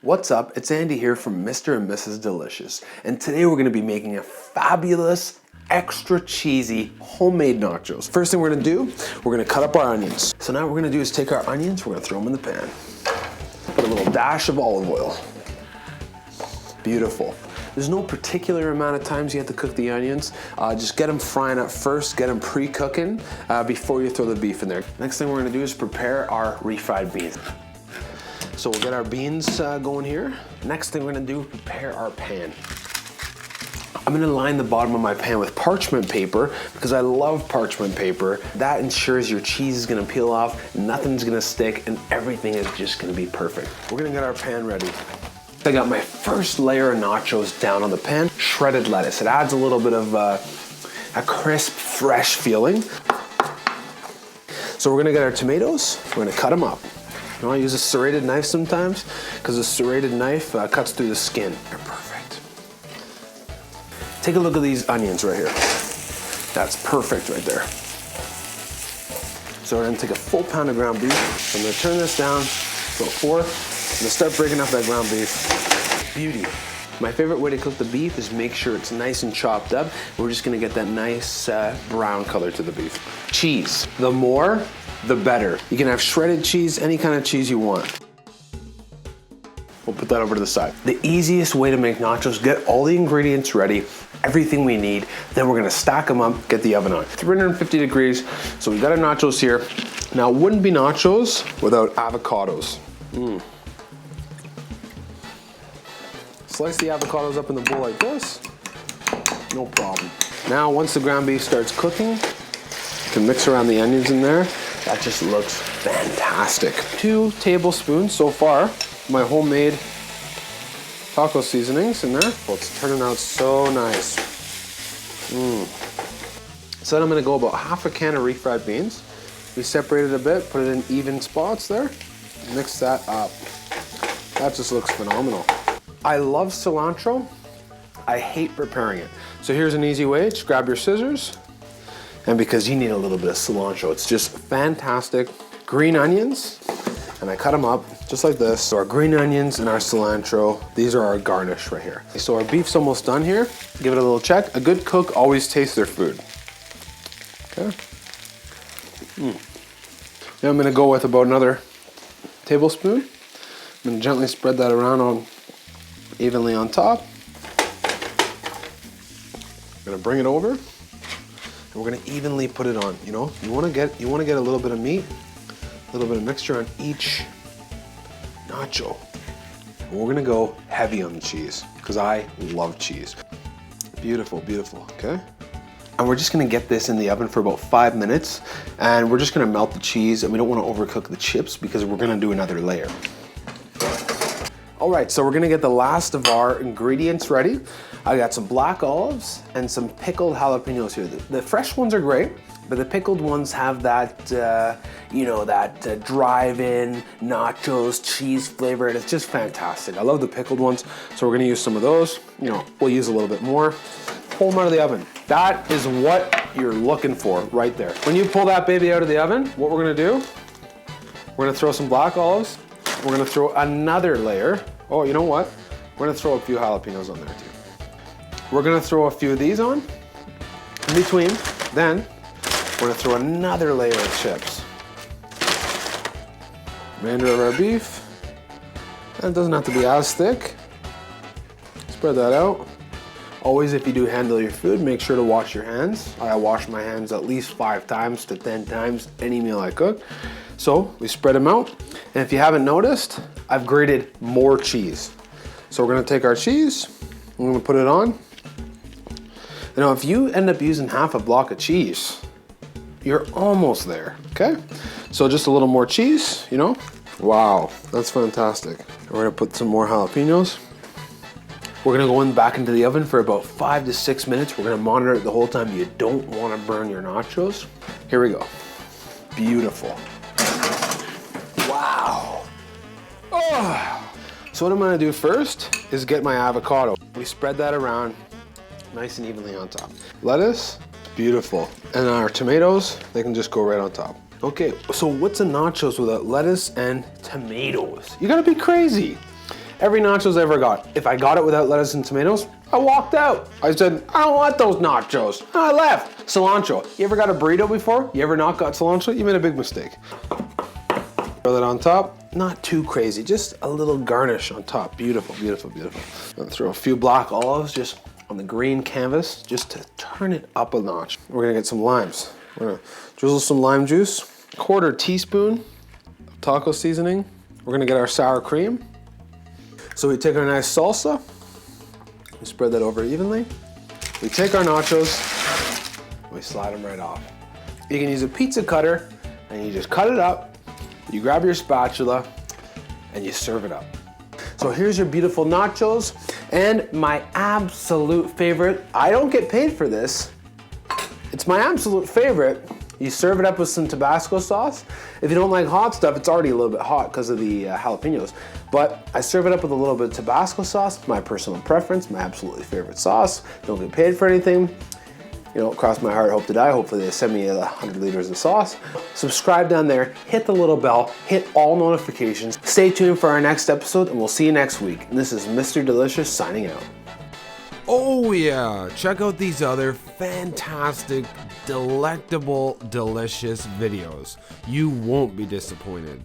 What's up? It's Andy here from Mr. and Mrs. Delicious, and today we're going to be making a fabulous, extra cheesy homemade nachos. First thing we're going to do, we're going to cut up our onions. So now what we're going to do is take our onions, we're going to throw them in the pan. Put a little dash of olive oil. Beautiful. There's no particular amount of times you have to cook the onions. Just get them frying up first, get them pre-cooking before you throw the beef in there. Next thing we're going to do is prepare our refried beans. So we'll get our beans going here. Next thing we're gonna do, prepare our pan. I'm gonna line the bottom of my pan with parchment paper because I love parchment paper. That ensures your cheese is gonna peel off, nothing's gonna stick, and everything is just gonna be perfect. We're gonna get our pan ready. I got my first layer of nachos down on the pan. Shredded lettuce. It adds a little bit of a crisp, fresh feeling. So we're gonna get our tomatoes, we're gonna cut them up. You know, I use a serrated knife sometimes because a serrated knife cuts through the skin. They're perfect. Take a look at these onions right here. That's perfect right there. So we're gonna take a full pound of ground beef. I'm gonna turn this down to a 4. I'm gonna start breaking up that ground beef. Beauty. My favorite way to cook the beef is make sure it's nice and chopped up. We're just gonna get that nice brown color to the beef. Cheese. The more, the better. You can have shredded cheese, any kind of cheese you want. We'll put that over to the side. The easiest way to make nachos, get all the ingredients ready, everything we need, then we're gonna stack them up, get the oven on. 350 degrees, so we got our nachos here. Now, it wouldn't be nachos without avocados. Slice the avocados up in the bowl like this, no problem. Now, once the ground beef starts cooking, you can mix around the onions in there. That just looks fantastic. 2 tablespoons so far, my homemade taco seasonings in there. Well, it's turning out so nice. So then I'm gonna go about half a can of refried beans. We separate it a bit, put it in even spots there. Mix that up. That just looks phenomenal. I love cilantro. I hate preparing it. So here's an easy way, just grab your scissors. And because you need a little bit of cilantro, it's just fantastic. Green onions, and I cut them up just like this. So our green onions and our cilantro, these are our garnish right here. So our beef's almost done here. Give it a little check. A good cook always tastes their food. Okay. Now I'm gonna go with about another tablespoon. I'm gonna gently spread that around evenly on top. I'm gonna bring it over. We're gonna evenly put it on. You know, you wanna get a little bit of meat, a little bit of mixture on each nacho. And we're gonna go heavy on the cheese because I love cheese. Beautiful, beautiful. Okay. And we're just gonna get this in the oven for about 5 minutes, and we're just gonna melt the cheese, and we don't wanna overcook the chips because we're gonna do another layer. All right, so we're gonna get the last of our ingredients ready. I got some black olives and some pickled jalapenos here. The fresh ones are great, but the pickled ones have that, that drive-in nachos cheese flavor, and it's just fantastic. I love the pickled ones, so we're gonna use some of those. You know, we'll use a little bit more. Pull them out of the oven. That is what you're looking for right there. When you pull that baby out of the oven, what we're gonna do, we're gonna throw some black olives. We're gonna throw another layer. Oh, you know what? We're gonna throw a few jalapenos on there too. We're gonna throw a few of these on in between. Then we're gonna throw another layer of chips. Remainder of our beef. And it doesn't have to be as thick. Spread that out. Always, if you do handle your food, make sure to wash your hands. I wash my hands at least 5 times to 10 times any meal I cook. So we spread them out. And if you haven't noticed, I've grated more cheese. So we're gonna take our cheese, we're gonna put it on. You know, if you end up using half a block of cheese, you're almost there, okay? So just a little more cheese, you know? Wow, that's fantastic. We're gonna put some more jalapenos. We're gonna go back into the oven for about 5 to 6 minutes. We're gonna monitor it the whole time. You don't wanna burn your nachos. Here we go. Beautiful. Wow. Oh. So what I'm gonna do first is get my avocado. We spread that around nice and evenly on top. Lettuce, beautiful. And our tomatoes, they can just go right on top. Okay, so what's a nachos without lettuce and tomatoes? You gotta be crazy. Every nachos I ever got, if I got it without lettuce and tomatoes, I walked out. I said, I don't want those nachos. And I left. Cilantro. You ever got a burrito before? You ever not got cilantro? You made a big mistake. Throw that on top. Not too crazy, just a little garnish on top. Beautiful, beautiful, beautiful. And throw a few black olives just on the green canvas, just to turn it up a notch. We're gonna get some limes. We're gonna drizzle some lime juice, 1/4 teaspoon of taco seasoning. We're gonna get our sour cream. So we take our nice salsa, we spread that over evenly. We take our nachos, we slide them right off. You can use a pizza cutter and you just cut it up, you grab your spatula and you serve it up. So here's your beautiful nachos and my absolute favorite. I don't get paid for this. It's my absolute favorite. You serve it up with some Tabasco sauce. If you don't like hot stuff, it's already a little bit hot because of the jalapenos. But I serve it up with a little bit of Tabasco sauce, my personal preference, my absolutely favorite sauce. Don't get paid for anything. You know, cross my heart, hope to die. Hopefully they send me 100 liters of sauce. Subscribe down there, hit the little bell, hit all notifications. Stay tuned for our next episode and we'll see you next week. And this is Mr. Delicious signing out. Oh yeah, check out these other fantastic, delectable, delicious videos. You won't be disappointed.